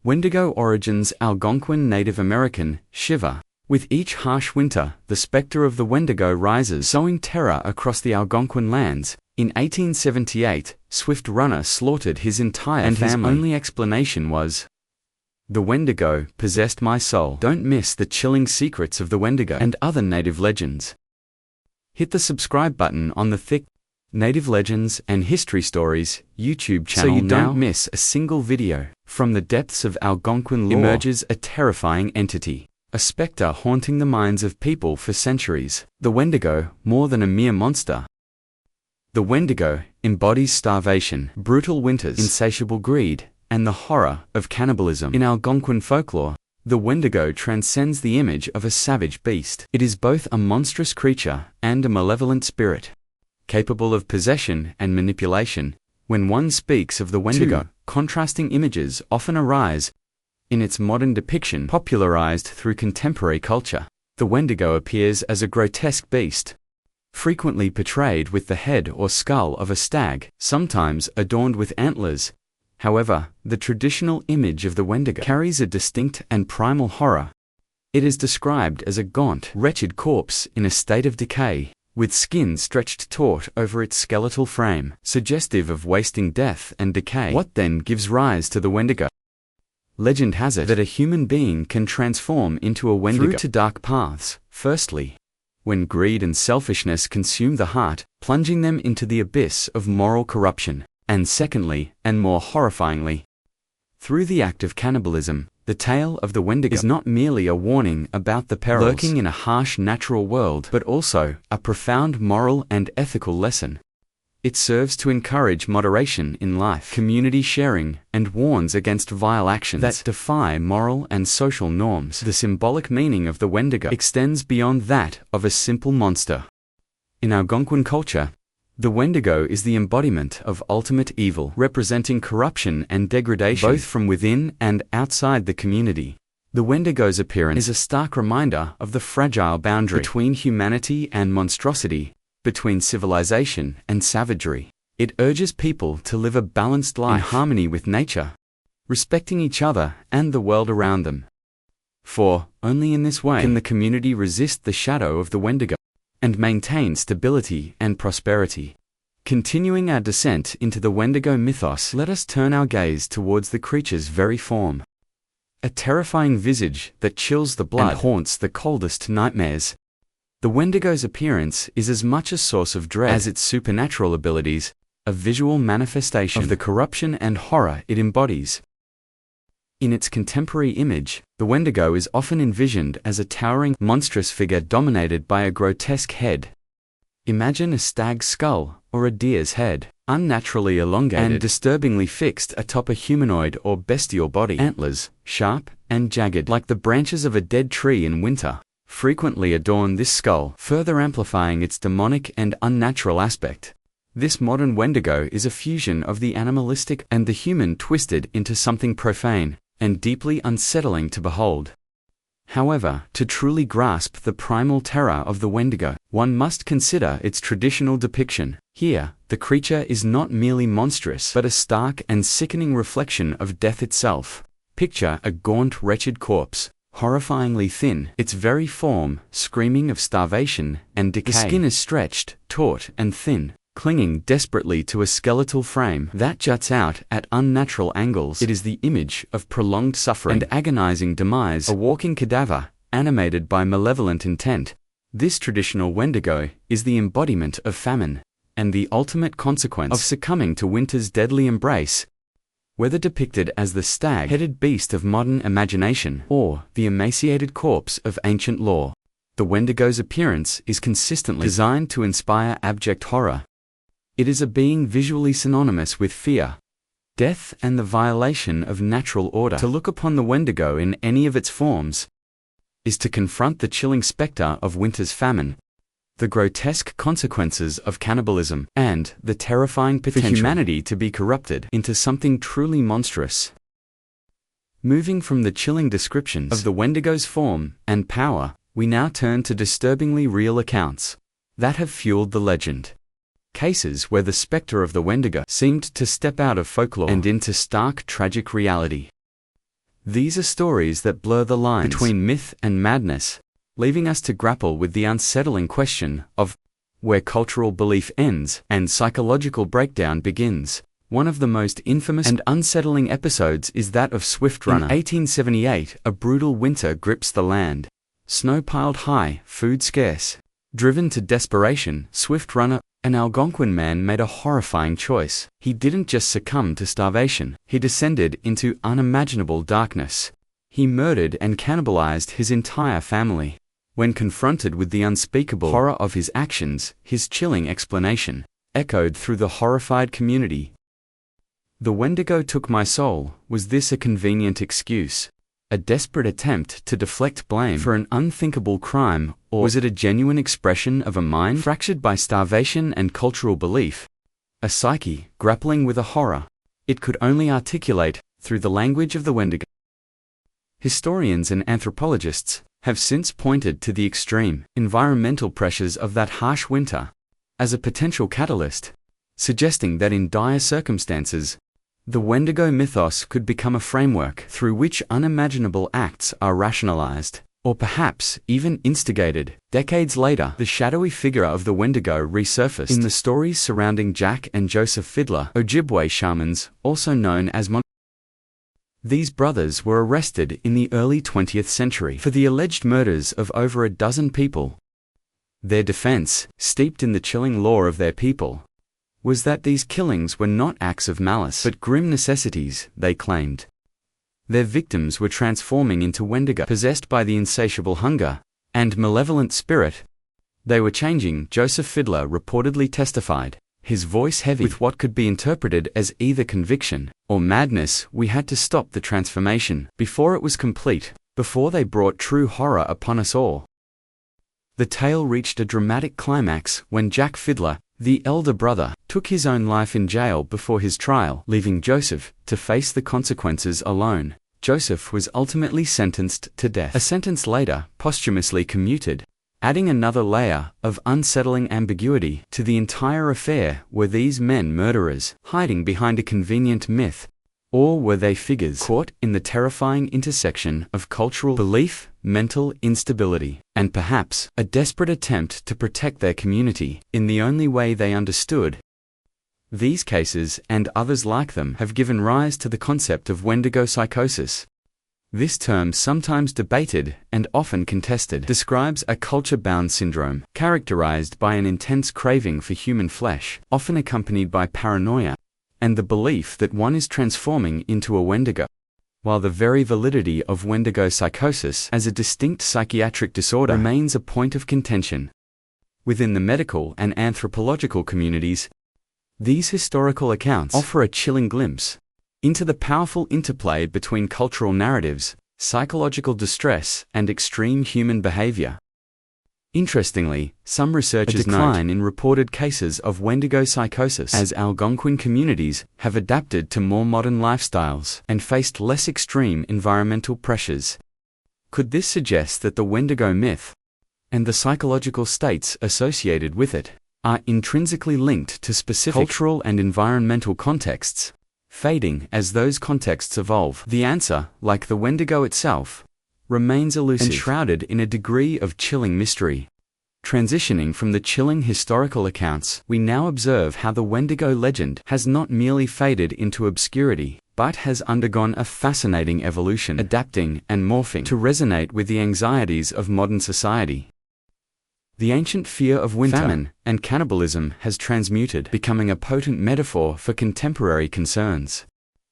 Wendigo origins Algonquin Native American, Shiva. With each harsh winter, the specter of the Wendigo rises, sowing terror across the Algonquin lands. In 1878, Swift Runner slaughtered his entire family, and his only explanation was, "The Wendigo possessed my soul." Don't miss the chilling secrets of the Wendigo and other native legends. Hit the subscribe button on the thick Native Legends and History Stories YouTube channel so you don't miss a single video. From the depths of Algonquin lore emerges a terrifying entity, a specter haunting the minds of people for centuries. The Wendigo, more than a mere monster. The Wendigo embodies starvation, brutal winters, insatiable greed, and the horror of cannibalism. In Algonquin folklore, the Wendigo transcends the image of a savage beast. It is both a monstrous creature and a malevolent spirit, capable of possession and manipulation. When one speaks of the Wendigo, contrasting images often arise. In its modern depiction, popularized through contemporary culture, the Wendigo appears as a grotesque beast, frequently portrayed with the head or skull of a stag, sometimes adorned with antlers. However, the traditional image of the Wendigo carries a distinct and primal horror. It is described as a gaunt, wretched corpse in a state of decay, with skin stretched taut over its skeletal frame, suggestive of wasting death and decay. What then gives rise to the Wendigo? Legend has it that a human being can transform into a Wendigo through two dark paths. Firstly, when greed and selfishness consume the heart, plunging them into the abyss of moral corruption. And secondly, and more horrifyingly, through the act of cannibalism. The tale of the Wendigo is not merely a warning about the perils lurking in a harsh natural world, but also a profound moral and ethical lesson. It serves to encourage moderation in life, community sharing, and warns against vile actions that defy moral and social norms. The symbolic meaning of the Wendigo extends beyond that of a simple monster. In Algonquin culture, the Wendigo is the embodiment of ultimate evil, representing corruption and degradation both from within and outside the community. The Wendigo's appearance is a stark reminder of the fragile boundary between humanity and monstrosity, between civilization and savagery. It urges people to live a balanced life in harmony with nature, respecting each other and the world around them. For only in this way can the community resist the shadow of the Wendigo and maintain stability and prosperity. Continuing our descent into the Wendigo mythos, let us turn our gaze towards the creature's very form. A terrifying visage that chills the blood and haunts the coldest nightmares. The Wendigo's appearance is as much a source of dread as its supernatural abilities, a visual manifestation of the corruption and horror it embodies. In its contemporary image, the Wendigo is often envisioned as a towering, monstrous figure dominated by a grotesque head. Imagine a stag's skull or a deer's head, unnaturally elongated and disturbingly fixed atop a humanoid or bestial body. Antlers, sharp and jagged like the branches of a dead tree in winter, frequently adorn this skull, further amplifying its demonic and unnatural aspect. This modern Wendigo is a fusion of the animalistic and the human twisted into something profane and deeply unsettling to behold. However, to truly grasp the primal terror of the Wendigo, one must consider its traditional depiction. Here, the creature is not merely monstrous, but a stark and sickening reflection of death itself. Picture a gaunt, wretched corpse, horrifyingly thin, its very form screaming of starvation and decay. The skin is stretched, taut, and thin, clinging desperately to a skeletal frame that juts out at unnatural angles. It is the image of prolonged suffering and agonizing demise, a walking cadaver, animated by malevolent intent. This traditional Wendigo is the embodiment of famine, and the ultimate consequence of succumbing to winter's deadly embrace. Whether depicted as the stag-headed beast of modern imagination or the emaciated corpse of ancient lore, the Wendigo's appearance is consistently designed to inspire abject horror. It is a being visually synonymous with fear, death, and the violation of natural order. To look upon the Wendigo in any of its forms is to confront the chilling specter of winter's famine, the grotesque consequences of cannibalism, and the terrifying potential for humanity to be corrupted into something truly monstrous. Moving from the chilling descriptions of the Wendigo's form and power, we now turn to disturbingly real accounts that have fueled the legend. Cases where the specter of the Wendigo seemed to step out of folklore and into stark, tragic reality. These are stories that blur the lines between myth and madness, leaving us to grapple with the unsettling question of where cultural belief ends and psychological breakdown begins. One of the most infamous and unsettling episodes is that of Swift Runner. In 1878, a brutal winter grips the land. Snow piled high, food scarce. Driven to desperation, Swift Runner, an Algonquin man, made a horrifying choice. He didn't just succumb to starvation, he descended into unimaginable darkness. He murdered and cannibalized his entire family. When confronted with the unspeakable horror of his actions, his chilling explanation echoed through the horrified community. "The Wendigo took my soul." Was this a convenient excuse? A desperate attempt to deflect blame for an unthinkable crime, or was it a genuine expression of a mind fractured by starvation and cultural belief? A psyche grappling with a horror it could only articulate through the language of the Wendigo. Historians and anthropologists have since pointed to the extreme environmental pressures of that harsh winter as a potential catalyst, suggesting that in dire circumstances, the Wendigo mythos could become a framework through which unimaginable acts are rationalized, or perhaps even instigated. Decades later, the shadowy figure of the Wendigo resurfaced in the stories surrounding Jack and Joseph Fiddler, Ojibwe shamans, also known as These brothers were arrested in the early 20th century for the alleged murders of over a dozen people. Their defense, steeped in the chilling lore of their people, was that these killings were not acts of malice but grim necessities, they claimed. Their victims were transforming into Wendigo, possessed by the insatiable hunger and malevolent spirit. They were changing, Joseph Fiddler reportedly testified, his voice heavy with what could be interpreted as either conviction or madness. "We had to stop the transformation before it was complete, before they brought true horror upon us all." The tale reached a dramatic climax when Jack Fiddler, the elder brother, took his own life in jail before his trial, leaving Joseph to face the consequences alone. Joseph was ultimately sentenced to death, a sentence later posthumously commuted, adding another layer of unsettling ambiguity to the entire affair. Were these men murderers, hiding behind a convenient myth? Or were they figures caught in the terrifying intersection of cultural belief, mental instability, and perhaps a desperate attempt to protect their community in the only way they understood? These cases, and others like them, have given rise to the concept of Wendigo psychosis. This term, sometimes debated and often contested, describes a culture-bound syndrome characterized by an intense craving for human flesh, often accompanied by paranoia and the belief that one is transforming into a Wendigo. While the very validity of Wendigo psychosis as a distinct psychiatric disorder remains a point of contention within the medical and anthropological communities, these historical accounts offer a chilling glimpse into the powerful interplay between cultural narratives, psychological distress, and extreme human behavior. Interestingly, some researchers decline in reported cases of Wendigo psychosis as Algonquin communities have adapted to more modern lifestyles and faced less extreme environmental pressures. Could this suggest that the Wendigo myth and the psychological states associated with it are intrinsically linked to specific cultural and environmental contexts, fading as those contexts evolve? The answer, like the Wendigo itself, remains elusive, enshrouded in a degree of chilling mystery. Transitioning from the chilling historical accounts, we now observe how the Wendigo legend has not merely faded into obscurity, but has undergone a fascinating evolution, adapting and morphing to resonate with the anxieties of modern society. The ancient fear of winter, famine, and cannibalism has transmuted, becoming a potent metaphor for contemporary concerns.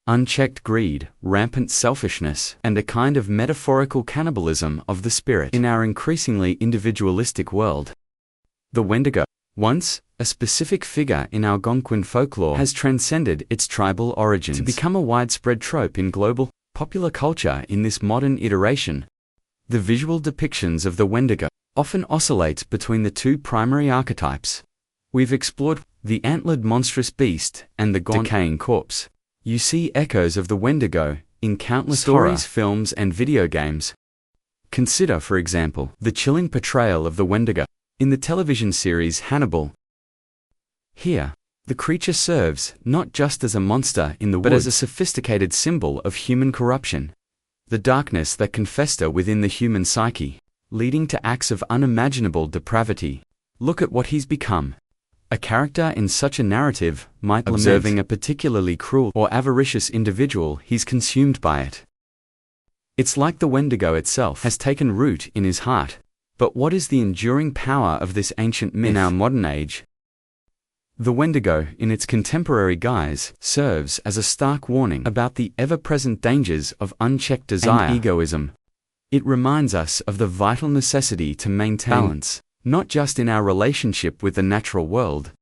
Unchecked greed, rampant selfishness, and a kind of metaphorical cannibalism of the spirit in our increasingly individualistic world. The Wendigo, once a specific figure in Algonquin folklore, has transcended its tribal origins to become a widespread trope in global, popular culture. In this modern iteration, the visual depictions of the Wendigo often oscillate between the two primary archetypes. We've explored the antlered monstrous beast and the gaunt, decaying corpse. You see echoes of the Wendigo in countless stories, films, and video games. Consider, for example, the chilling portrayal of the Wendigo in the television series Hannibal. Here, the creature serves not just as a monster in the woods, but as a sophisticated symbol of human corruption. the darkness that can fester within the human psyche, leading to acts of unimaginable depravity. Look at what he's become. A character in such a narrative might lament observing a particularly cruel or avaricious individual, he's consumed by it. It's like the Wendigo itself has taken root in his heart. But what is the enduring power of this ancient myth in our modern age? The Wendigo, in its contemporary guise, serves as a stark warning about the ever-present dangers of unchecked desire and egoism. It reminds us of the vital necessity to maintain balance, not just in our relationship with the natural world,